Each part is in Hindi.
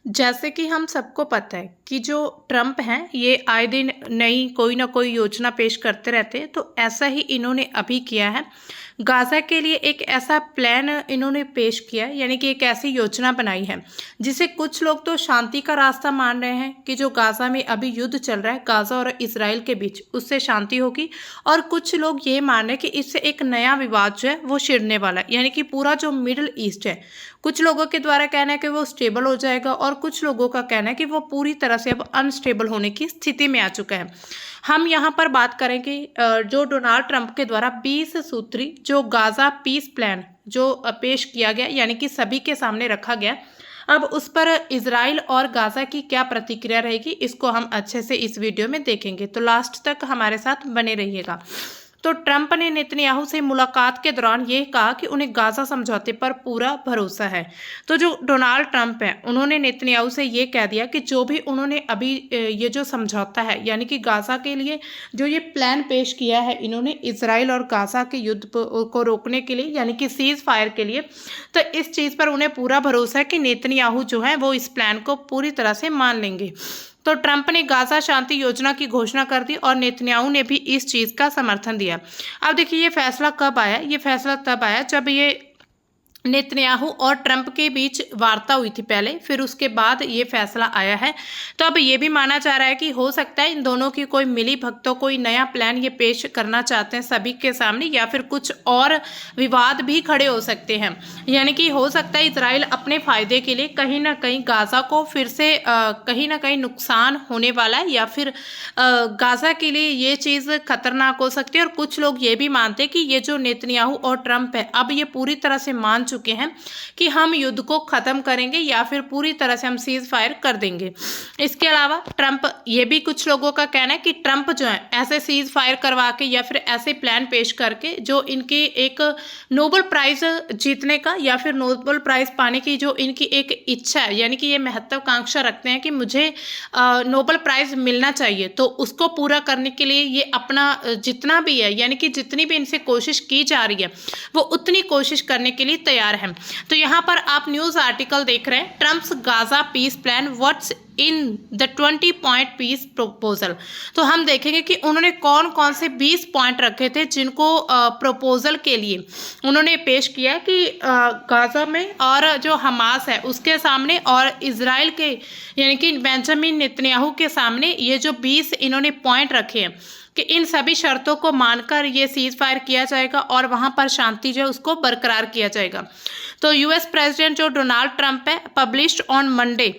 जैसे कि हम सबको पता है कि जो ट्रम्प हैं ये आए दिन नई कोई ना कोई योजना पेश करते रहते हैं। तो ऐसा ही इन्होंने अभी किया है। गाज़ा के लिए एक ऐसा प्लान इन्होंने पेश किया है, यानी कि एक ऐसी योजना बनाई है जिसे कुछ लोग तो शांति का रास्ता मान रहे हैं कि जो गाज़ा में अभी युद्ध चल रहा है गाज़ा और इजराइल के बीच, उससे शांति होगी। और कुछ लोग ये मान रहे हैं कि इससे एक नया विवाद जो है वो छिड़ने वाला है, यानी कि पूरा जो मिडिल ईस्ट है, कुछ लोगों के द्वारा कहना है कि वो स्टेबल हो जाएगा और कुछ लोगों का कहना है कि वो पूरी तरह से अब अनस्टेबल होने की स्थिति में आ चुका है। हम यहाँ पर बात करेंगे जो डोनाल्ड ट्रंप के द्वारा 20 सूत्री जो गाज़ा पीस प्लान जो पेश किया गया, यानी कि सभी के सामने रखा गया। अब उस पर इजराइल और गाज़ा की क्या प्रतिक्रिया रहेगी, इसको हम अच्छे से इस वीडियो में देखेंगे, तो लास्ट तक हमारे साथ बने रहिएगा। तो ट्रंप ने नेतन्याहू से मुलाकात के दौरान ये कहा कि उन्हें गाज़ा समझौते पर पूरा भरोसा है। तो जो डोनाल्ड ट्रंप हैं उन्होंने नेतन्याहू से ये कह दिया कि जो भी उन्होंने अभी ये जो समझौता है, यानी कि गाज़ा के लिए जो ये प्लान पेश किया है इन्होंने इजराइल और गाज़ा के युद्ध को रोकने के लिए, यानी कि सीज फायर के लिए, तो इस चीज़ पर उन्हें पूरा भरोसा है कि नेतन्याहू जो है वो इस प्लान को पूरी तरह से मान लेंगे। तो ट्रंप ने गाज़ा शांति योजना की घोषणा कर दी और नेतन्याहू ने भी इस चीज़ का समर्थन दिया। अब देखिए ये फैसला कब आया, ये फैसला तब आया जब ये नेतन्याहू और ट्रंप के बीच वार्ता हुई थी पहले, फिर उसके बाद ये फैसला आया है। तो अब ये भी माना जा रहा है कि हो सकता है इन दोनों की कोई मिली भगतों कोई नया प्लान ये पेश करना चाहते हैं सभी के सामने, या फिर कुछ और विवाद भी खड़े हो सकते हैं। यानी कि हो सकता है इजराइल अपने फायदे के लिए कहीं ना कहीं गाज़ा को फिर से कहीं ना कहीं नुकसान होने वाला है, या फिर गाज़ा के लिए ये चीज़ खतरनाक हो सकती है। और कुछ लोग ये भी मानते हैं कि ये जो नेतन्याहू और ट्रंप है अब ये पूरी तरह से मान चुके हैं कि हम युद्ध को खत्म करेंगे या फिर पूरी तरह से हम सीज फायर कर देंगे। इसके अलावा ट्रंप, ये भी कुछ लोगों का कहना है कि ट्रंप जो है ऐसे सीज फायर करवा के या फिर ऐसे प्लान पेश करके जो इनकी एक नोबेल प्राइज जीतने का या फिर नोबेल प्राइज पाने की जो इनकी एक इच्छा है, यानी कि ये महत्वाकांक्षा रखते हैं कि मुझे नोबेल प्राइज मिलना चाहिए, तो उसको पूरा करने के लिए ये अपना जितना भी है, यानी कि जितनी भी इनसे कोशिश की जा रही है वो उतनी कोशिश करने के लिए तैयार है। तो यहाँ पर आप न्यूज़ आर्टिकल देख रहे हैं, Trump's Gaza peace plan what's in the 20 point peace proposal. तो हम देखेंगे कि उन्होंने कौन कौन से 20 पॉइंट रखे थे जिनको प्रपोजल के लिए उन्होंने पेश किया कि गाज़ा में और जो हमास है उसके सामने और इजराइल के यानी कि बेंजामिन नेतन्याहू के सामने ये जो 20 इन्होंने पॉइंट रखे हैं कि इन सभी शर्तों को मानकर ये सीज फायर किया जाएगा और वहां पर शांति जो है उसको बरकरार किया जाएगा। तो यूएस प्रेसिडेंट जो डोनाल्ड ट्रंप है पब्लिश्ड ऑन मंडे,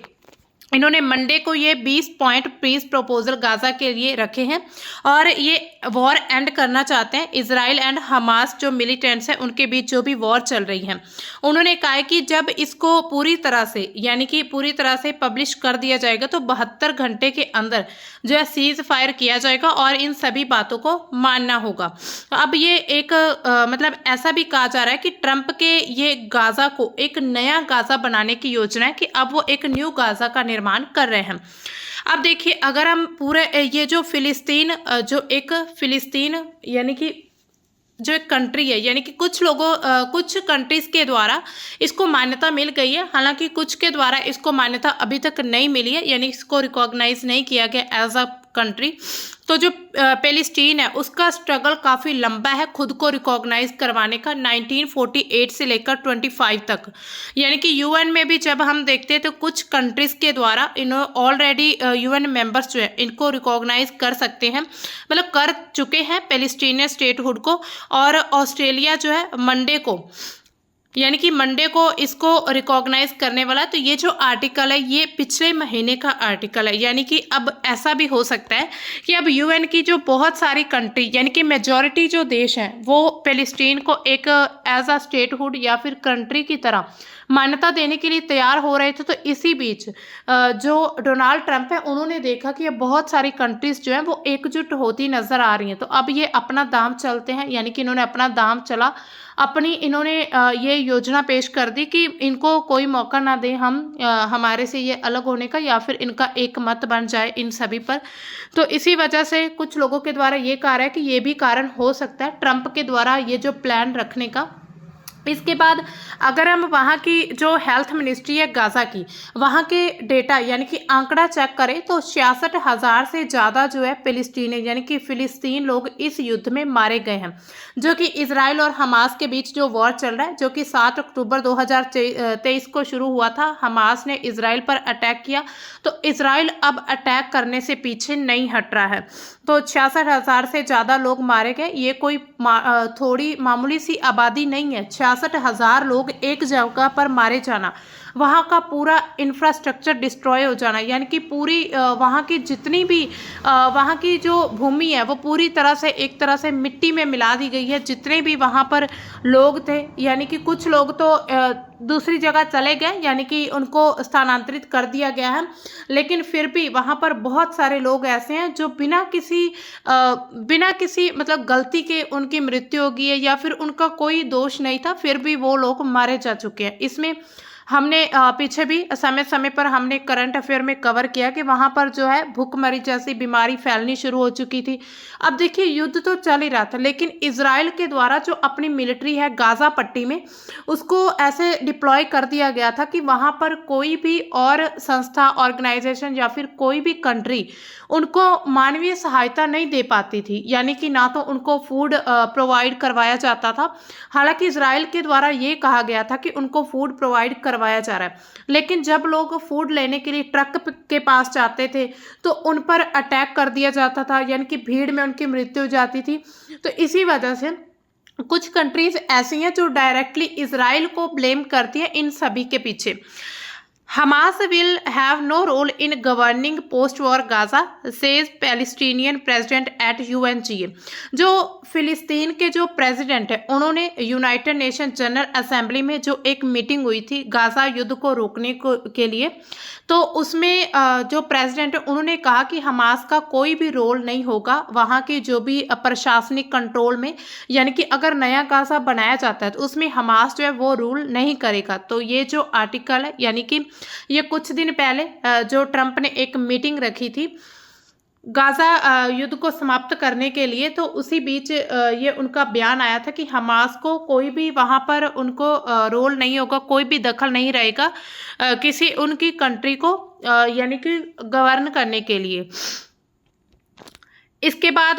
इन्होंने मंडे को ये 20 पॉइंट पीस प्रपोजल गाज़ा के लिए रखे हैं और ये वॉर एंड करना चाहते हैं इजराइल एंड हमास जो मिलिटेंट्स हैं उनके बीच जो भी वॉर चल रही है। उन्होंने कहा है कि जब इसको पूरी तरह से यानी कि पूरी तरह से पब्लिश कर दिया जाएगा तो 72 घंटे के अंदर जो है सीज फायर किया जाएगा और इन सभी बातों को मानना होगा। तो अब ये एक मतलब ऐसा भी कहा जा रहा है कि ट्रंप के ये गाज़ा को एक नया गाज़ा बनाने की योजना है कि अब वो एक न्यू गाज़ा का निर्माण कर रहे हैं। अब देखिए अगर हम पूरे ये जो फिलिस्तीन यानी कि जो एक कंट्री है, यानी कि कुछ लोगों कुछ कंट्रीज के द्वारा इसको मान्यता मिल गई है, हालांकि कुछ के द्वारा इसको मान्यता अभी तक नहीं मिली है, यानी इसको रिकॉग्नाइज नहीं किया गया एज अ कंट्री। तो जो पैलेस्टीन है उसका स्ट्रगल काफ़ी लंबा है खुद को रिकॉग्नाइज करवाने का, 1948 से लेकर 25 तक। यानी कि यूएन में भी जब हम देखते हैं तो कुछ कंट्रीज़ के द्वारा इन्होंने ऑलरेडी यूएन मेंबर्स जो है इनको रिकॉग्नाइज कर सकते हैं, मतलब कर चुके हैं पैलेस्टीनियन स्टेटहुड को। और ऑस्ट्रेलिया जो है मंडे को यानी कि मंडे को इसको रिकॉग्नाइज करने वाला। तो ये जो आर्टिकल है ये पिछले महीने का आर्टिकल है, यानी कि अब ऐसा भी हो सकता है कि अब यूएन की जो बहुत सारी कंट्री यानी कि मेजॉरिटी जो देश हैं वो पैलेस्टीन को एक एज अ स्टेटहुड या फिर कंट्री की तरह मान्यता देने के लिए तैयार हो रहे थे। तो इसी बीच जो डोनाल्ड ट्रंप है उन्होंने देखा कि ये बहुत सारी कंट्रीज जो हैं वो एकजुट होती नजर आ रही हैं, तो अब ये अपना दाम चलते हैं, यानी कि इन्होंने अपना दाम चला अपनी इन्होंने ये योजना पेश कर दी कि इनको कोई मौका ना दें हम हमारे से ये अलग होने का या फिर इनका एक मत बन जाए इन सभी पर। तो इसी वजह से कुछ लोगों के द्वारा ये कहा है कि ये भी कारण हो सकता है ट्रंप के द्वारा ये जो प्लान रखने का, इसके बाद अगर हम वहाँ की जो हेल्थ मिनिस्ट्री है गाज़ा की, वहाँ के डेटा यानी कि आंकड़ा चेक करें तो 66,000 से ज़्यादा जो है फिलिस्तीनी यानी कि फ़िलिस्तीन लोग इस युद्ध में मारे गए हैं, जो कि इजराइल और हमास के बीच जो वॉर चल रहा है, जो कि 7 अक्टूबर 2023 को शुरू हुआ था। हमास ने इजराइल पर अटैक किया, तो इजराइल अब अटैक करने से पीछे नहीं हट रहा है। तो 66,000 से ज़्यादा लोग मारे गए। ये कोई थोड़ी मामूली सी आबादी नहीं है। 66,000 लोग एक जगह पर मारे जाना, वहाँ का पूरा इंफ्रास्ट्रक्चर डिस्ट्रॉय हो जाना, यानी कि पूरी वहाँ की जितनी भी वहाँ की जो भूमि है वो पूरी तरह से एक तरह से मिट्टी में मिला दी गई है। जितने भी वहाँ पर लोग थे, यानी कि कुछ लोग तो दूसरी जगह चले गए, यानी कि उनको स्थानांतरित कर दिया गया है, लेकिन फिर भी वहाँ पर बहुत सारे लोग ऐसे हैं जो बिना किसी मतलब गलती के उनकी मृत्यु हो गई है या फिर उनका कोई दोष नहीं था, फिर भी वो लोग मारे जा चुके हैं। इसमें हमने पीछे भी समय समय पर हमने करंट अफेयर में कवर किया कि वहाँ पर जो है भूखमरी जैसी बीमारी फैलनी शुरू हो चुकी थी। अब देखिए युद्ध तो चल ही रहा था, लेकिन इजराइल के द्वारा जो अपनी मिलिट्री है गाज़ा पट्टी में, उसको ऐसे डिप्लॉय कर दिया गया था कि वहाँ पर कोई भी और संस्था, ऑर्गेनाइजेशन या फिर कोई भी कंट्री उनको मानवीय सहायता नहीं दे पाती थी, यानी कि ना तो उनको फूड प्रोवाइड करवाया जाता था। हालांकि इजराइल के द्वारा ये कहा गया था कि उनको फूड प्रोवाइड करवाया जा रहा है, लेकिन जब लोग फूड लेने के लिए ट्रक के पास जाते थे तो उन पर अटैक कर दिया जाता था, यानी कि भीड़ में उनकी मृत्यु हो जाती थी। तो इसी वजह से कुछ कंट्रीज ऐसी हैं जो डायरेक्टली इजराइल को ब्लेम करती हैं इन सभी के पीछे। Hamas will have no role in governing post-war Gaza, says Palestinian president at UNGA। जो फिलिस्तीन के जो प्रेसिडेंट है, उन्होंने यूनाइटेड नेशन जनरल असेंबली में जो एक मीटिंग हुई थी गाज़ा युद्ध को रोकने के लिए, तो उसमें जो प्रेसिडेंट है उन्होंने कहा कि हमास का कोई भी रोल नहीं होगा वहाँ की जो भी प्रशासनिक कंट्रोल में, यानी कि अगर नया गाज़ा बनाया जाता है तो उसमें हमास जो है वो रूल नहीं करेगा। तो ये जो आर्टिकल है, यानी कि ये कुछ दिन पहले जो ट्रंप ने एक मीटिंग रखी थी गाज़ा युद्ध को समाप्त करने के लिए, तो उसी बीच ये उनका बयान आया था कि हमास को कोई भी वहाँ पर उनको रोल नहीं होगा, कोई भी दखल नहीं रहेगा किसी उनकी कंट्री को यानी कि गवर्न करने के लिए। इसके बाद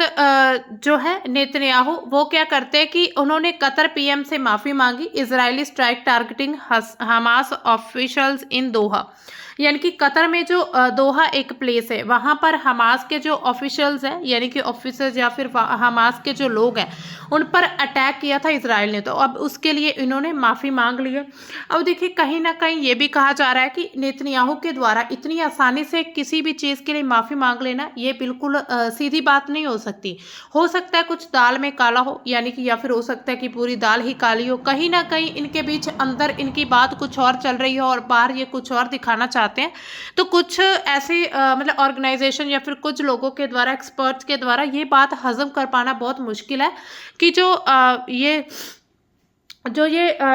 जो है नेतन्याहू वो क्या करते हैं कि उन्होंने कतर पीएम से माफ़ी मांगी। Israeli strike targeting Hamas officials in Doha, यानी कि कतर में जो दोहा एक प्लेस है, वहाँ पर हमास के जो ऑफिशियल्स हैं, यानी कि ऑफिसर्स या फिर हमास के जो लोग हैं, उन पर अटैक किया था इजराइल ने, तो अब उसके लिए इन्होंने माफ़ी मांग ली है। अब देखिए कहीं ना कहीं ये भी कहा जा रहा है कि नेतन्याहू के द्वारा इतनी आसानी से किसी भी चीज़ के लिए माफ़ी मांग लेना ये बिल्कुल सीधी बात नहीं हो सकती। हो सकता है कुछ दाल में काला हो, यानी कि या फिर हो सकता है कि पूरी दाल ही काली हो। कहीं ना कहीं इनके बीच अंदर इनकी बात कुछ और चल रही हो और बाहर ये कुछ और दिखाना चाहते हैं। तो कुछ ऐसे मतलब ऑर्गेनाइजेशन या फिर कुछ लोगों के द्वारा, एक्सपर्ट्स के द्वारा ये बात हजम कर पाना बहुत मुश्किल है कि जो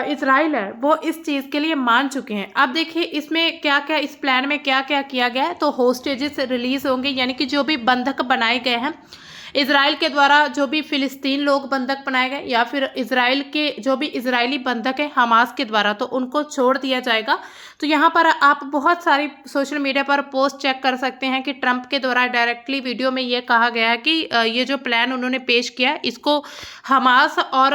इजराइल है वो इस चीज़ के लिए मान चुके हैं। अब देखिए इसमें क्या क्या, इस प्लान में क्या क्या किया गया है। तो होस्टेजेस रिलीज होंगे, यानी कि जो भी बंधक बनाए गए हैं इजराइल के द्वारा, जो भी फिलिस्तीन लोग बंधक बनाए गए या फिर इजराइल के जो भी इजरायली बंधक है हमास के द्वारा, तो उनको छोड़ दिया जाएगा। तो यहाँ पर आप बहुत सारी सोशल मीडिया पर पोस्ट चेक कर सकते हैं कि ट्रंप के द्वारा डायरेक्टली वीडियो में ये कहा गया है कि ये जो प्लान उन्होंने पेश किया है इसको हमास और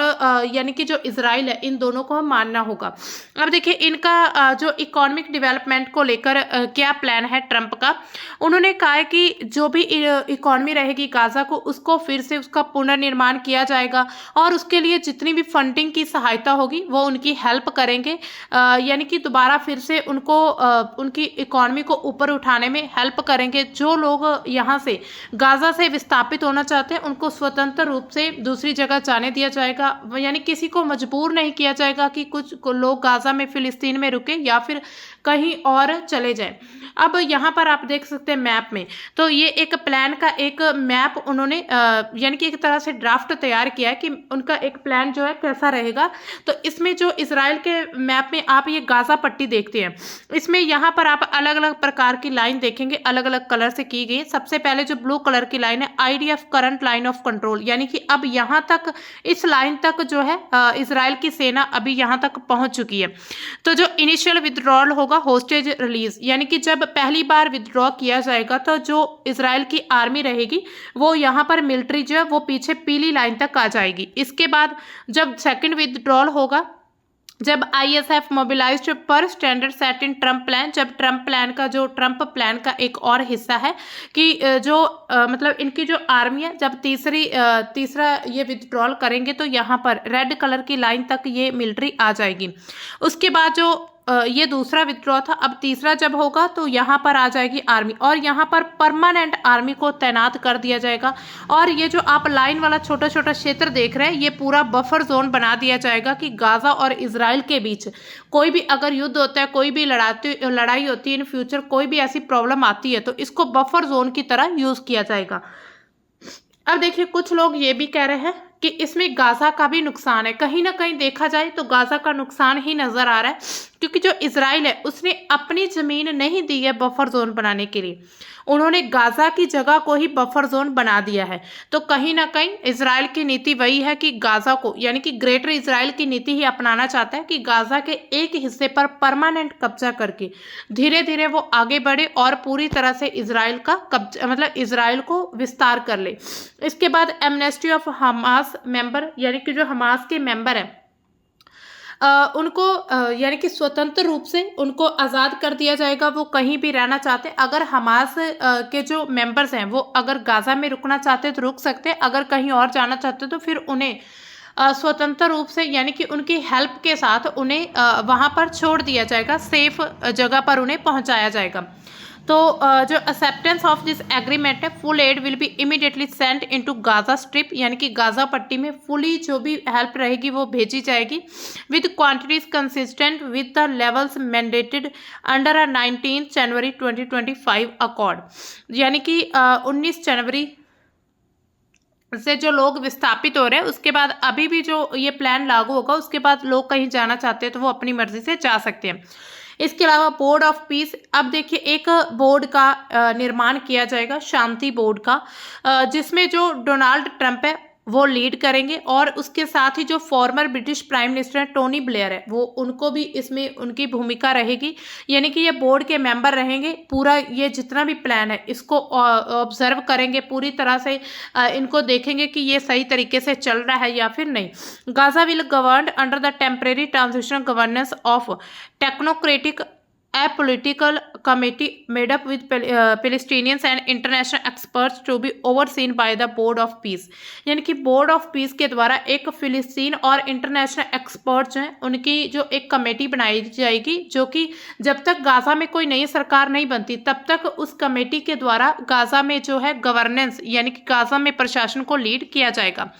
यानी कि जो इजराइल है इन दोनों को मानना होगा। अब देखिए इनका जो इकोनॉमिक डेवलपमेंट को लेकर क्या प्लान है ट्रंप का। उन्होंने कहा है कि जो भी इकोनॉमी रहेगी गाज़ा को, उसको फिर से उसका पुनर्निर्माण किया जाएगा और उसके लिए जितनी भी फंडिंग की सहायता होगी वो उनकी हेल्प करेंगे, यानी कि दोबारा फिर से उनको उनकी इकोनॉमी को ऊपर उठाने में हेल्प करेंगे। जो लोग यहाँ से गाज़ा से विस्थापित होना चाहते हैं उनको स्वतंत्र रूप से दूसरी जगह जाने दिया जाएगा, यानी किसी को मजबूर नहीं किया जाएगा कि कुछ लोग गाज़ा में फिलिस्तीन में रुके या फिर कहीं और चले जाएं। अब यहाँ पर आप देख सकते हैं मैप में, तो ये एक प्लान का एक मैप उन्होंने यानी कि एक तरह से ड्राफ्ट तैयार किया है कि उनका एक प्लान जो है कैसा रहेगा। तो इसमें जो इजराइल के मैप में आप ये गाजा पट्टी देखते हैं, इसमें यहाँ पर आप अलग अलग प्रकार की लाइन देखेंगे, अलग अलग कलर से की गई। सबसे पहले जो ब्लू कलर की लाइन है, IDF current line of control, यानी कि अब यहाँ तक इस लाइन तक जो है इजराइल की सेना अभी यहाँ तक पहुंच चुकी है। तो जो इनिशियल विथड्रॉल होगा, होस्टेज रिलीज, यानी कि जब पहली बार विथड्रॉ किया जाएगा तो जो इजराइल की आर्मी रहेगी वो यहाँ पर मिलिट्री जो है वो पीछे पीली लाइन तक आ जाएगी। इसके बाद जब सेकंड विथड्रॉल होगा, जब ISF मोबिलाइज्ड पर स्टैंडर्ड सेट इन ट्रम्प प्लान, जब ट्रम्प प्लान का जो ट्रम्प प्लान का एक और हिस्सा है कि जो मतलब इनकी जो आर्मी है जब तीसरा ये विथड्रॉल करेंगे तो यहाँ पर रेड कलर की लाइन तक ये मिलिट्री आ जाएगी। उसके बाद जो ये दूसरा विथड्रॉ था, अब तीसरा जब होगा तो यहाँ पर आ जाएगी आर्मी और यहाँ पर परमानेंट आर्मी को तैनात कर दिया जाएगा। और ये जो आप लाइन वाला छोटा छोटा क्षेत्र देख रहे हैं, ये पूरा बफर जोन बना दिया जाएगा कि गाजा और इजराइल के बीच कोई भी अगर युद्ध होता है, कोई भी लड़ाई होती है इन फ्यूचर, कोई भी ऐसी प्रॉब्लम आती है तो इसको बफर जोन की तरह यूज किया जाएगा। अब देखिए, कुछ लोग ये भी कह रहे हैं कि इसमें गाजा का भी नुकसान है। कहीं ना कहीं देखा जाए तो गाजा का नुकसान ही नजर आ रहा है, क्योंकि जो इजराइल है उसने अपनी जमीन नहीं दी है बफर जोन बनाने के लिए, उन्होंने गाजा की जगह को ही बफर जोन बना दिया है। तो कहीं ना कहीं इजराइल की नीति वही है कि गाजा को, यानी कि ग्रेटर इजराइल की नीति ही अपनाना चाहता है कि गाजा के एक हिस्से पर परमानेंट कब्जा करके धीरे धीरे वो आगे बढ़े और पूरी तरह से इजराइल का कब्जा, मतलब इजराइल को विस्तार कर ले। इसके बाद एमनेस्टी ऑफ हमास मेंबर, यानी कि जो हमास के मेंबर हैं उनको यानी कि स्वतंत्र रूप से उनको आज़ाद कर दिया जाएगा, वो कहीं भी रहना चाहते। अगर हमास के जो मेंबर्स हैं वो अगर गाजा में रुकना चाहते तो रुक सकते, अगर कहीं और जाना चाहते तो फिर उन्हें स्वतंत्र रूप से, यानी कि उनकी हेल्प के साथ उन्हें वहाँ पर छोड़ दिया जाएगा, सेफ जगह पर उन्हें पहुँचाया जाएगा। तो जो एक्सेप्टेंस ऑफ दिस एग्रीमेंट है, full aid will be immediately sent into Gaza strip, यानी कि गाजा पट्टी में फुली जो भी हेल्प रहेगी वो भेजी जाएगी with quantities consistent with the levels mandated under 19 January 2025 accord, यानी कि 19 जनवरी से जो लोग विस्थापित हो रहे हैं उसके बाद अभी भी जो ये प्लान लागू होगा उसके बाद लोग कहीं जाना चाहते हैं तो वो अपनी मर्जी से जा सकते हैं। इसके अलावा बोर्ड ऑफ पीस, अब देखिए एक बोर्ड का निर्माण किया जाएगा, शांति बोर्ड का, जिसमें जो डोनाल्ड ट्रंप है वो लीड करेंगे और उसके साथ ही जो farmer British prime minister Tony Blair है वो, उनको भी इसमें उनकी भूमिका रहेगी, यानी कि ये बोर्ड के मेंबर रहेंगे। पूरा ये जितना भी प्लान है इसको ऑब्जर्व करेंगे, पूरी तरह से इनको देखेंगे कि ये सही तरीके से चल रहा है या फिर नहीं। Gaza will govern under the temporary transitional governance of technocratic a political committee made up with Palestinians and international experts to be overseen by the Board of Peace, यानी कि बोर्ड ऑफ पीस के द्वारा एक फिलिस्तीन और इंटरनेशनल एक्सपर्ट्स हैं उनकी जो एक कमेटी बनाई जाएगी, जो कि जब तक गाजा में कोई नई सरकार नहीं बनती तब तक उस कमेटी के द्वारा गाजा में जो है गवर्नेंस, यानी कि गाजा में प्रशासन को लीड किया जाएगा।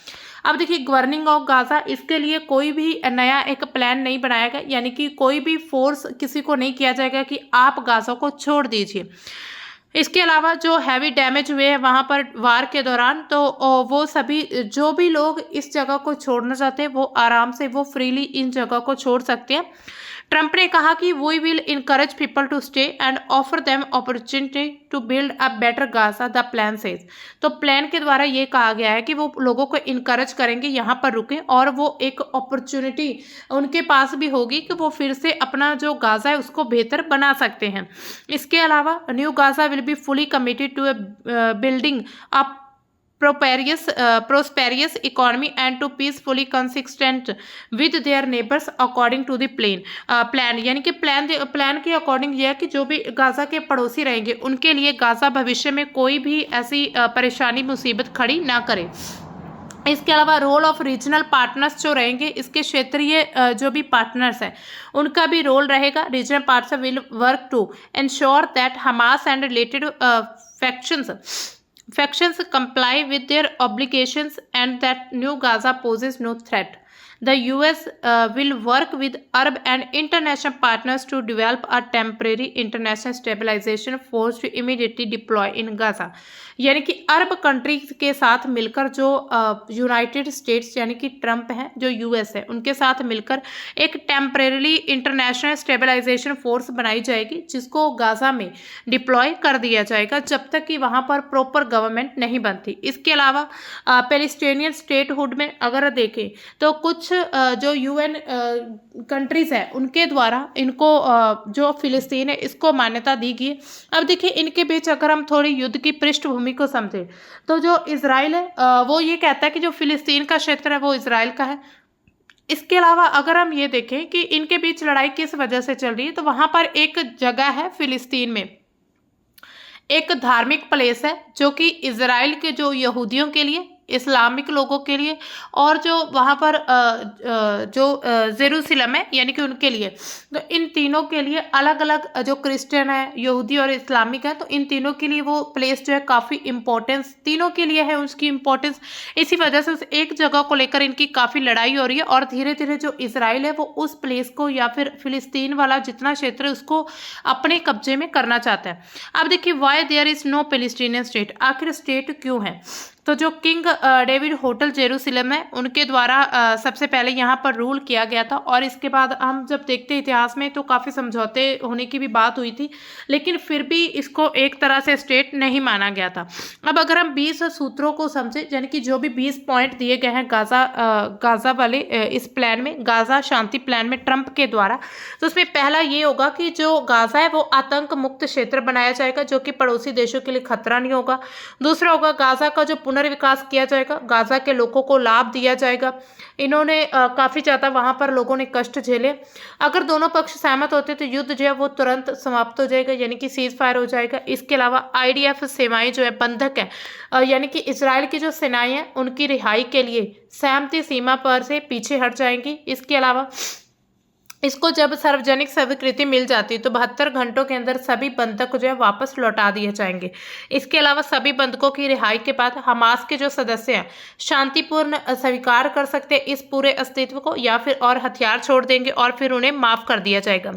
अब देखिए, गवर्निंग ऑफ गाजा, इसके लिए कोई भी नया एक प्लान नहीं बनाया गया, यानी कि कोई भी फोर्स किसी को नहीं किया जाएगा कि आप गाजा को छोड़ दीजिए। इसके अलावा जो हैवी डैमेज हुए हैं वहाँ पर वार के दौरान, तो वो सभी जो भी लोग इस जगह को छोड़ना चाहते हैं वो आराम से वो फ्रीली इन जगह को छोड़ सकते हैं। ट्रंप ने कहा कि we will encourage people to stay and offer them opportunity to build a better Gaza, the plan says. तो प्लान के द्वारा ये कहा गया है कि वो लोगों को इनकरेज करेंगे यहाँ पर रुकें और वो एक अपॉर्चुनिटी उनके पास भी होगी कि वो फिर से अपना जो गाजा है उसको बेहतर बना सकते हैं। इसके अलावा new Gaza will be fully committed to building a prosperous economy and to peacefully consistent with their neighbors according to the plan, यानी कि प्लान के अकॉर्डिंग यह है कि जो भी गाजा के पड़ोसी रहेंगे उनके लिए गाजा भविष्य में कोई भी ऐसी परेशानी मुसीबत खड़ी ना करे। इसके अलावा रोल ऑफ रीजनल पार्टनर्स जो रहेंगे, इसके क्षेत्रीय जो भी पार्टनर्स हैं उनका भी रोल रहेगा। Regional partners will work to ensure that Hamas and related factions comply with their obligations and that new Gaza poses no threat। The US will work with Arab and international partners to develop a temporary international stabilization force to immediately deploy in Gaza. यानी कि अरब कंट्रीज के साथ मिलकर जो यूनाइटेड स्टेट्स यानी कि ट्रंप हैं, जो यूएस है, उनके साथ मिलकर एक टेम्परेरी इंटरनेशनल स्टेबलाइजेशन फोर्स बनाई जाएगी जिसको गाजा में डिप्लॉय कर दिया जाएगा जब तक कि वहाँ पर प्रॉपर गवर्नमेंट नहीं बनती। इसके अलावा पैलेस्टीनियन स्टेटहुड में अगर देखें तो कुछ जो यूएन कंट्रीज है उनके द्वारा इनको जो फिलिस्तीन है इसको मान्यता दी गई। अब देखिए इनके बीच अगर हम थोड़ी युद्ध की पृष्ठभूमि को समझें तो जो इजराइल है वो ये कहता है कि जो फिलिस्तीन का क्षेत्र है वो इजराइल का है। इसके अलावा अगर हम ये देखें कि इनके बीच लड़ाई किस वजह से चल रही है तो वहां पर एक जगह है फिलिस्तीन में, एक धार्मिक प्लेस है जो कि इजराइल के जो यहूदियों के लिए, इस्लामिक लोगों के लिए और जो वहाँ पर जो जेरूसलम है यानी कि उनके लिए, तो इन तीनों के लिए अलग अलग जो क्रिश्चियन है, यहूदी और इस्लामिक है, तो इन तीनों के लिए वो प्लेस जो है काफ़ी इम्पोर्टेंस तीनों के लिए है उसकी इम्पोर्टेंस। इसी वजह से उस एक जगह को लेकर इनकी काफ़ी लड़ाई हो रही है और धीरे धीरे जो इजराइल है वो उस प्लेस को या फिर फिलिस्तीन वाला जितना क्षेत्र है उसको अपने कब्जे में करना चाहता है। अब देखिए why there is no Palestinian state, आखिर स्टेट क्यों है? तो जो किंग डेविड होटल जेरूसलम है उनके द्वारा सबसे पहले यहाँ पर रूल किया गया था और इसके बाद हम जब देखते इतिहास में तो काफ़ी समझौते होने की भी बात हुई थी, लेकिन फिर भी इसको एक तरह से स्टेट नहीं माना गया था। अब अगर हम 20 सूत्रों को समझे यानी कि जो भी 20 पॉइंट दिए गए हैं गाज़ा वाले इस प्लान में, गाज़ा शांति प्लान में ट्रंप के द्वारा, तो उसमें पहला ये होगा कि जो गाज़ा है वो आतंक मुक्त क्षेत्र बनाया जाएगा जो कि पड़ोसी देशों के लिए खतरा नहीं होगा। दूसरा होगा गाज़ा का जो पुनर्विकास किया जाएगा, गाज़ा के लोगों को लाभ दिया जाएगा। इन्होंने काफ़ी ज़्यादा वहाँ पर लोगों ने कष्ट झेले। अगर दोनों पक्ष सहमत होते तो युद्ध जो है वो तुरंत समाप्त हो जाएगा यानी कि सीज फायर हो जाएगा। इसके अलावा आईडीएफ सेनाएं जो है बंधक है यानी कि इजराइल की जो सेनाएं हैं उनकी रिहाई के लिए सहमति सीमा पर से पीछे हट जाएंगी। इसके अलावा इसको जब सार्वजनिक स्वीकृति मिल जाती है तो 72 घंटों के अंदर सभी बंधक जो है वापस लौटा दिए जाएंगे। इसके अलावा सभी बंधकों की रिहाई के बाद हमास के जो सदस्य हैं शांतिपूर्ण स्वीकार कर सकते हैं इस पूरे अस्तित्व को या फिर और हथियार छोड़ देंगे और फिर उन्हें माफ कर दिया जाएगा।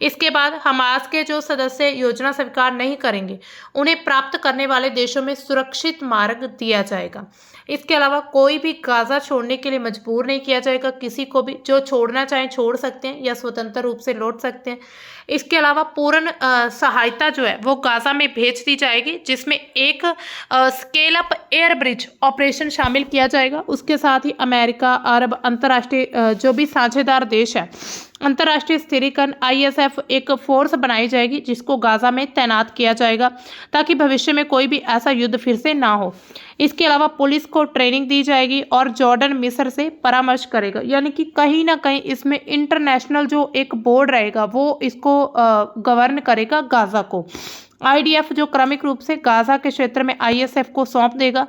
इसके बाद हमास के जो सदस्य योजना स्वीकार नहीं करेंगे उन्हें प्राप्त करने वाले देशों में सुरक्षित मार्ग दिया जाएगा। इसके अलावा कोई भी गाज़ा छोड़ने के लिए मजबूर नहीं किया जाएगा, किसी को भी जो छोड़ना चाहें छोड़ सकते हैं या स्वतंत्र रूप से लौट सकते हैं। इसके अलावा पूर्ण सहायता जो है वो गाज़ा में भेज दी जाएगी जिसमें एक scale up air bridge operation शामिल किया जाएगा। उसके साथ ही अमेरिका, अरब, अंतर्राष्ट्रीय जो भी साझेदार देश है, अंतर्राष्ट्रीय स्थिरीकरण ISF एक फोर्स बनाई जाएगी जिसको गाज़ा में तैनात किया जाएगा ताकि भविष्य में कोई भी ऐसा युद्ध फिर से ना हो। इसके अलावा पुलिस को ट्रेनिंग दी जाएगी और जॉर्डन मिस्र से परामर्श करेगा यानी कि कहीं ना कहीं इसमें इंटरनेशनल जो एक बोर्ड रहेगा वो इसको गवर्न करेगा गाज़ा को। IDF जो क्रमिक रूप से गाज़ा के क्षेत्र में ISF को सौंप देगा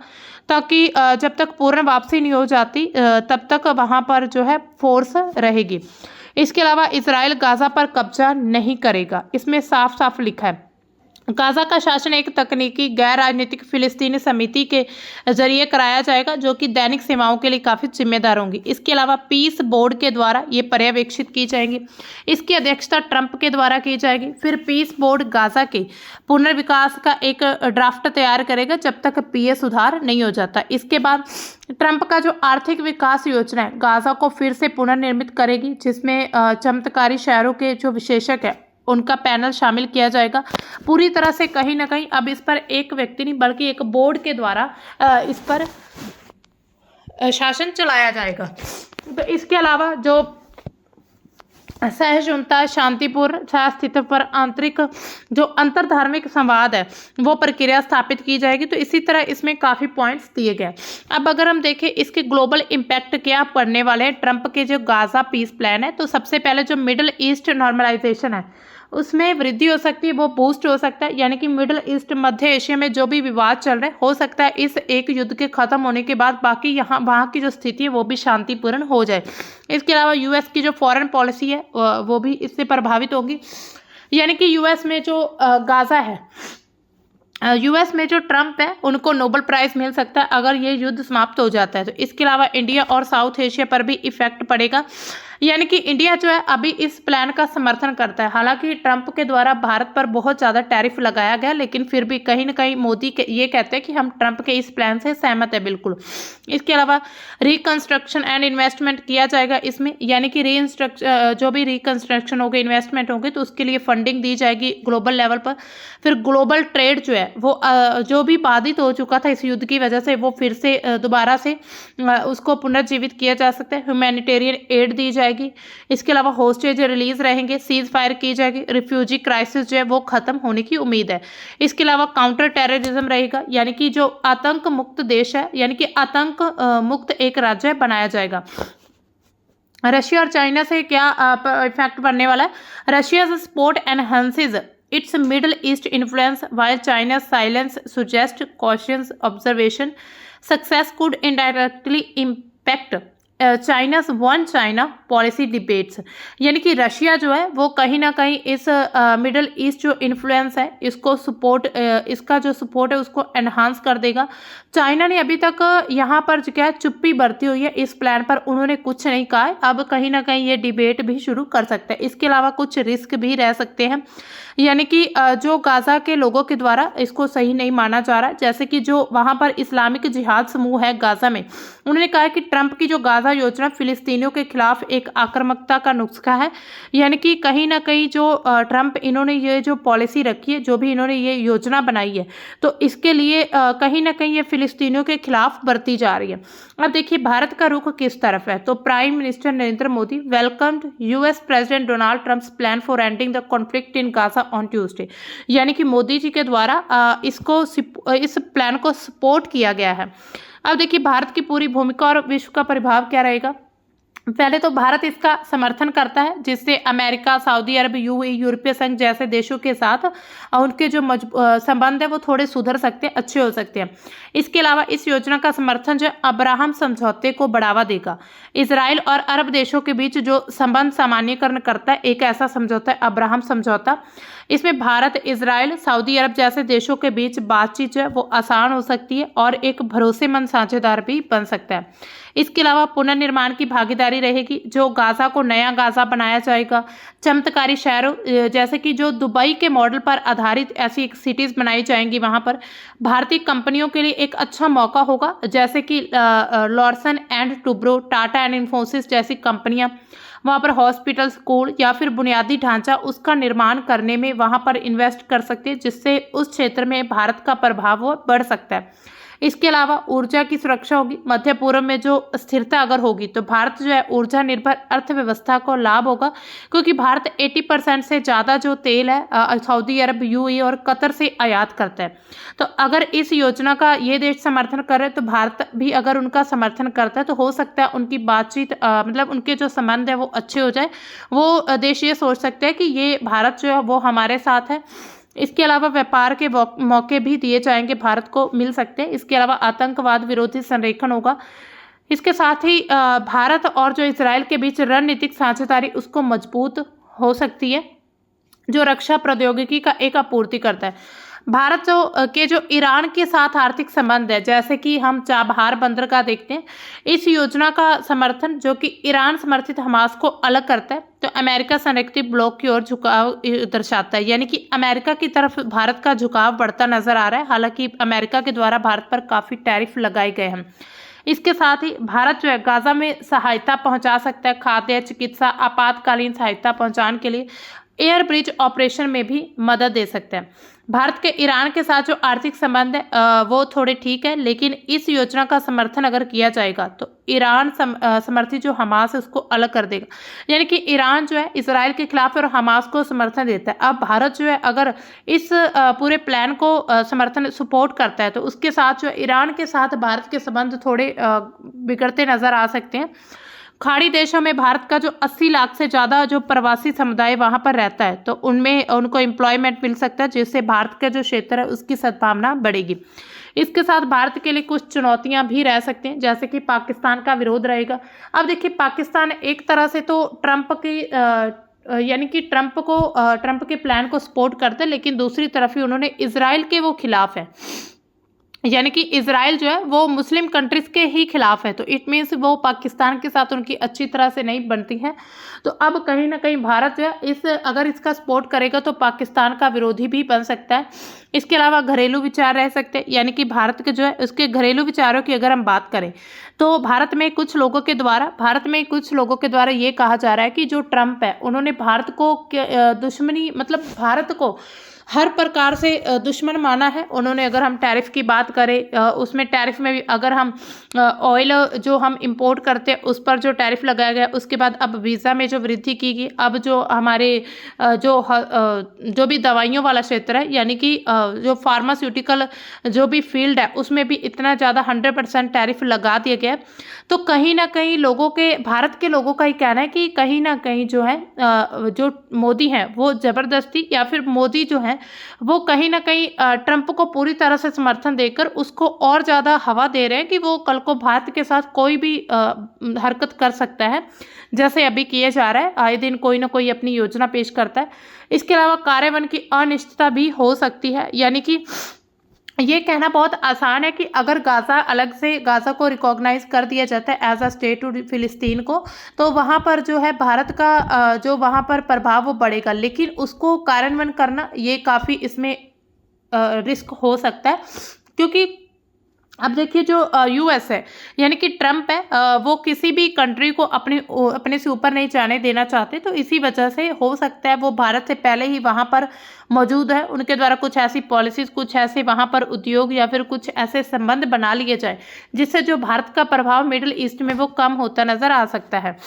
ताकि जब तक पूर्ण वापसी नहीं हो जाती तब तक वहाँ पर जो है फोर्स रहेगी। इसके अलावा इजराइल गाज़ा पर कब्जा नहीं करेगा, इसमें साफ साफ लिखा है। गाज़ा का शासन एक तकनीकी गैर राजनीतिक फिलिस्तीनी समिति के जरिए कराया जाएगा जो कि दैनिक सेवाओं के लिए काफ़ी जिम्मेदार होंगी। इसके अलावा पीस बोर्ड के द्वारा ये पर्यवेक्षित की जाएंगी, इसकी अध्यक्षता ट्रंप के द्वारा की जाएगी। फिर पीस बोर्ड गाज़ा के पुनर्विकास का एक ड्राफ्ट तैयार करेगा जब तक पीए सुधार नहीं हो जाता। इसके बाद ट्रंप का जो आर्थिक विकास योजना है गाज़ा को फिर से पुनर्निर्मित करेगी जिसमें चमत्कारी शहरों के जो विशेषज्ञ है उनका पैनल शामिल किया जाएगा। पूरी तरह से कहीं ना कहीं अब इस पर एक व्यक्ति नहीं बल्कि एक बोर्ड के द्वारा इस पर शासन चलाया जाएगा। तो इसके अलावा जो सहिष्णुता, शांतिपूर्ण अस्तित्व पर आंतरिक जो अंतरधार्मिक संवाद है वो प्रक्रिया स्थापित की जाएगी। तो इसी तरह इसमें काफ़ी पॉइंट्स दिए गए। अब अगर हम देखें इसके ग्लोबल इम्पैक्ट क्या पड़ने वाले हैं ट्रंप के जो गाज़ा पीस प्लान है, तो सबसे पहले जो मिडिल ईस्ट नॉर्मलाइजेशन है उसमें वृद्धि हो सकती है, वो बूस्ट हो सकता है यानी कि मिडिल ईस्ट मध्य एशिया में जो भी विवाद चल रहे हो सकता है इस एक युद्ध के खत्म होने के बाद बाकी वहाँ की जो स्थिति है वो भी शांतिपूर्ण हो जाए। इसके अलावा यूएस की जो फॉरेन पॉलिसी है वो भी इससे प्रभावित होगी यानी कि यूएस में जो गाज़ा है यूएस में जो ट्रम्प है उनको नोबेल प्राइज मिल सकता है अगर ये युद्ध समाप्त हो जाता है तो। इसके अलावा इंडिया और साउथ एशिया पर भी इफेक्ट पड़ेगा, यानी कि इंडिया जो है अभी इस प्लान का समर्थन करता है। हालांकि ट्रंप के द्वारा भारत पर बहुत ज़्यादा टैरिफ लगाया गया, लेकिन फिर भी कहीं ना कहीं मोदी के ये कहते हैं कि हम ट्रंप के इस प्लान से सहमत है बिल्कुल। इसके अलावा रिकंस्ट्रक्शन एंड इन्वेस्टमेंट किया जाएगा इसमें, यानी कि जो भी रिकंस्ट्रक्शन होगी, इन्वेस्टमेंट होगी तो उसके लिए फंडिंग दी जाएगी ग्लोबल लेवल पर। फिर ग्लोबल ट्रेड जो है वो जो भी बाधित हो चुका था इस युद्ध की वजह से, वो फिर से दोबारा से उसको पुनर्जीवित किया जा सकता है। ह्यूमैनिटेरियन एड दी जाएगी। इसके अलावा होस्टेज रिलीज रहेंगे, सीज फायर की जाएगी, रिफ्यूजी क्राइसिस जो है वो खत्म होने की उम्मीद है। इसके अलावा काउंटर टेररिज्म रहेगा, यानी कि जो आतंक मुक्त देश है, यानी कि आतंक मुक्त एक राज्य बनाया जाएगा। रशिया और चाइना से क्या इफेक्ट पड़ने वाला है? Russia support enhances its Middle East influence while China's silence suggests cautious observation. Success could indirectly impact चाइना's one China policy debates, यानी कि रशिया जो है वो कहीं ना कहीं इस मिडल ईस्ट जो इन्फ्लुएंस है इसको सपोर्ट, इसका जो सपोर्ट है उसको एनहांस कर देगा। चाइना ने अभी तक यहाँ पर जो क्या है चुप्पी बरती हुई है इस प्लान पर, उन्होंने कुछ नहीं कहा है। अब कहीं ना कहीं ये डिबेट भी शुरू कर सकते हैं। इसके अलावा कुछ रिस्क भी रह सकते हैं, यानी कि जो गाजा के लोगों के द्वारा इसको सही नहीं माना जा रहा है। जैसे कि जो वहाँ पर इस्लामिक जिहाद समूह है गाजा में, उन्होंने कहा कि ट्रंप की जो गाजा योजना फिलिस्तीनियों के खिलाफ एक आक्रामकता का नुस्खा है, यानी कि कहीं ना कहीं जो ट्रंप इन्होंने ये जो पॉलिसी रखी है, जो भी इन्होंने ये योजना बनाई है, तो इसके लिए कहीं ना कहीं ये फिलिस्तीनियों के खिलाफ बरती जा रही है। अब देखिए भारत का रुख किस तरफ है, तो prime minister Narendra Modi welcomed US president Donald Trump's plan for ending the conflict in Gaza on Tuesday, यानी कि मोदी जी के द्वारा इस प्लान को सपोर्ट किया गया है। अब देखिए भारत की पूरी भूमिका और विश्व का प्रभाव क्या रहेगा। पहले तो भारत इसका समर्थन करता है, जिससे अमेरिका, सऊदी अरब, यूएई, यूरोपीय संघ जैसे देशों के साथ उनके जो संबंध है वो थोड़े सुधर सकते हैं, अच्छे हो सकते हैं। इसके अलावा इस योजना का समर्थन जो अब्राहम समझौते को बढ़ावा देगा। इजराइल और अरब देशों के बीच जो संबंध सामान्यकरण करता है एक ऐसा समझौता है अब्राहम समझौता। इसमें भारत, इजराइल, सऊदी अरब जैसे देशों के बीच बातचीत जो है वो आसान हो सकती है और एक भरोसेमंद साझेदार भी बन सकता है। इसके अलावा पुनर्निर्माण की भागीदारी रहेगी, जो गाजा को नया गाजा बनाया जाएगा। चमत्कारी शहरों जैसे कि जो दुबई के मॉडल पर आधारित ऐसी सिटीज बनाई जाएंगी, वहां पर भारतीय कंपनियों के लिए एक अच्छा मौका होगा, जैसे कि Larsen and Toubro, Tata and Infosys जैसी कंपनियां वहाँ पर हॉस्पिटल, स्कूल या फिर बुनियादी ढांचा उसका निर्माण करने में वहाँ पर इन्वेस्ट कर सकते हैं, जिससे उस क्षेत्र में भारत का प्रभाव बढ़ सकता है। इसके अलावा ऊर्जा की सुरक्षा होगी। मध्य पूर्व में जो स्थिरता अगर होगी तो भारत जो है ऊर्जा निर्भर अर्थव्यवस्था को लाभ होगा, क्योंकि भारत 80% से ज़्यादा जो तेल है सऊदी अरब, यूएई और कतर से आयात करता है। तो अगर इस योजना का ये देश समर्थन करे तो भारत भी अगर उनका समर्थन करता है तो हो सकता है उनकी बातचीत मतलब उनके जो संबंध है वो अच्छे हो जाए। वो देश ये सोच सकते हैं कि ये भारत जो है वो हमारे साथ है। इसके अलावा व्यापार के मौके भी दिए जाएंगे, भारत को मिल सकते हैं। इसके अलावा आतंकवाद विरोधी संरेखन होगा। इसके साथ ही भारत और जो इजराइल के बीच रणनीतिक साझेदारी उसको मजबूत हो सकती है, जो रक्षा प्रौद्योगिकी का एक आपूर्ति करता है। भारत जो ईरान के साथ आर्थिक संबंध है, जैसे कि हम चाबहार बंदर का देखते हैं, इस योजना का समर्थन जो कि ईरान समर्थित हमास को अलग करता है, तो अमेरिका संरक्षित ब्लॉक की ओर झुकाव दर्शाता है, यानी कि अमेरिका की तरफ भारत का झुकाव बढ़ता नजर आ रहा है। हालांकि अमेरिका के द्वारा भारत पर काफी टैरिफ लगाए गए हैं। इसके साथ ही भारत जो है गाजा में सहायता पहुंचा सकता है, खाद्य, चिकित्सा, आपातकालीन सहायता पहुंचाने के लिए एयर ब्रिज ऑपरेशन में भी मदद दे सकता है। भारत के ईरान के साथ जो आर्थिक संबंध है वो थोड़े ठीक है, लेकिन इस योजना का समर्थन अगर किया जाएगा तो ईरान समर्थित जो हमास है उसको अलग कर देगा, यानी कि ईरान जो है इसराइल के खिलाफ और हमास को समर्थन देता है। अब भारत जो है अगर इस पूरे प्लान को समर्थन सपोर्ट करता है तो उसके साथ जो ईरान के साथ भारत के संबंध थोड़े बिगड़ते नजर आ सकते हैं। खाड़ी देशों में भारत का जो 80 लाख से ज़्यादा जो प्रवासी समुदाय वहाँ पर रहता है, तो उनमें उनको एम्प्लॉयमेंट मिल सकता है, जिससे भारत का जो क्षेत्र है उसकी सद्भावना बढ़ेगी। इसके साथ भारत के लिए कुछ चुनौतियां भी रह सकती हैं, जैसे कि पाकिस्तान का विरोध रहेगा। अब देखिए पाकिस्तान एक तरह से तो ट्रंप की यानी कि ट्रंप के प्लान को सपोर्ट करते हैं, लेकिन दूसरी तरफ ही उन्होंने इजराइल के वो खिलाफ है, यानी कि इजराइल जो है वो मुस्लिम कंट्रीज के ही खिलाफ है। तो इट मीन्स वो पाकिस्तान के साथ उनकी अच्छी तरह से नहीं बनती है। तो अब कहीं ना कहीं भारत जो है अगर इसका सपोर्ट करेगा तो पाकिस्तान का विरोधी भी बन सकता है। इसके अलावा घरेलू विचार रह सकते हैं, यानी कि भारत के जो है उसके घरेलू विचारों की अगर हम बात करें तो भारत में कुछ लोगों के द्वारा ये कहा जा रहा है कि जो ट्रंप है उन्होंने भारत को दुश्मनी, मतलब भारत को हर प्रकार से दुश्मन माना है उन्होंने। अगर हम टैरिफ की बात करें, उसमें टैरिफ में भी अगर हम ऑयल जो हम इंपोर्ट करते हैं उस पर जो टैरिफ लगाया गया, उसके बाद अब वीज़ा में जो वृद्धि की गई, अब जो हमारे जो भी दवाइयों वाला क्षेत्र है, यानी कि जो फार्मास्यूटिकल जो भी फील्ड है उसमें भी इतना ज़्यादा 100% टैरिफ लगा दिया गया है। तो कहीं ना कहीं भारत के लोगों का ही कहना है कि कहीं ना कहीं जो है जो मोदी हैं वो ज़बरदस्ती, या फिर मोदी जो है वो कहीं ना कहीं ट्रंप को पूरी तरह से समर्थन देकर उसको और ज़्यादा हवा दे रहे हैं कि वो कल को भारत के साथ कोई भी हरकत कर सकता है, जैसे अभी किया जा रहा है। आए दिन कोई ना कोई अपनी योजना पेश करता है। इसके अलावा कार्यान्वयन की अनिश्चितता भी हो सकती है, यानी कि ये कहना बहुत आसान है कि अगर गाज़ा को रिकॉग्नाइज कर दिया जाता है एज अ स्टेट टू फिलिस्तीन को, तो वहाँ पर जो है भारत का जो वहाँ पर प्रभाव वो बढ़ेगा, लेकिन उसको कार्यान्वयन करना ये काफ़ी इसमें रिस्क हो सकता है। क्योंकि अब देखिए जो यूएस है, यानी कि ट्रंप है, वो किसी भी कंट्री को अपने से ऊपर नहीं जाने देना चाहते। तो इसी वजह से हो सकता है वो भारत से पहले ही वहाँ पर मौजूद है, उनके द्वारा कुछ ऐसी पॉलिसीज, कुछ ऐसे वहाँ पर उद्योग या फिर कुछ ऐसे संबंध बना लिए जाए जिससे जो भारत का प्रभाव मिडिल ईस्ट में वो कम होता नज़र आ सकता है।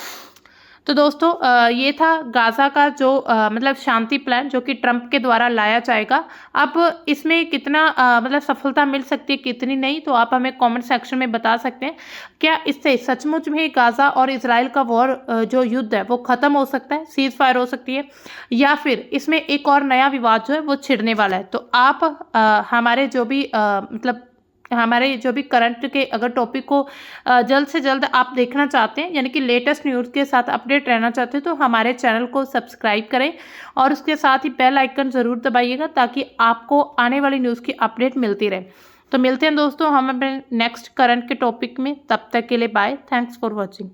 तो दोस्तों ये था गाज़ा का जो मतलब शांति प्लान जो कि ट्रंप के द्वारा लाया जाएगा। अब इसमें कितना मतलब सफलता मिल सकती है, कितनी नहीं, तो आप हमें कमेंट सेक्शन में बता सकते हैं। क्या इससे सचमुच में गाज़ा और इजराइल का वॉर जो युद्ध है वो ख़त्म हो सकता है, सीज फायर हो सकती है, या फिर इसमें एक और नया विवाद जो है वो छिड़ने वाला है। तो आप हमारे जो भी मतलब हमारे जो भी करंट के अगर टॉपिक को जल्द से जल्द आप देखना चाहते हैं, यानी कि लेटेस्ट न्यूज़ के साथ अपडेट रहना चाहते हैं, तो हमारे चैनल को सब्सक्राइब करें और उसके साथ ही बेल आइकन ज़रूर दबाइएगा ताकि आपको आने वाली न्यूज़ की अपडेट मिलती रहे। तो मिलते हैं दोस्तों हम अपने नेक्स्ट करंट के टॉपिक में, तब तक के लिए बाय, थैंक्स फॉर वॉचिंग।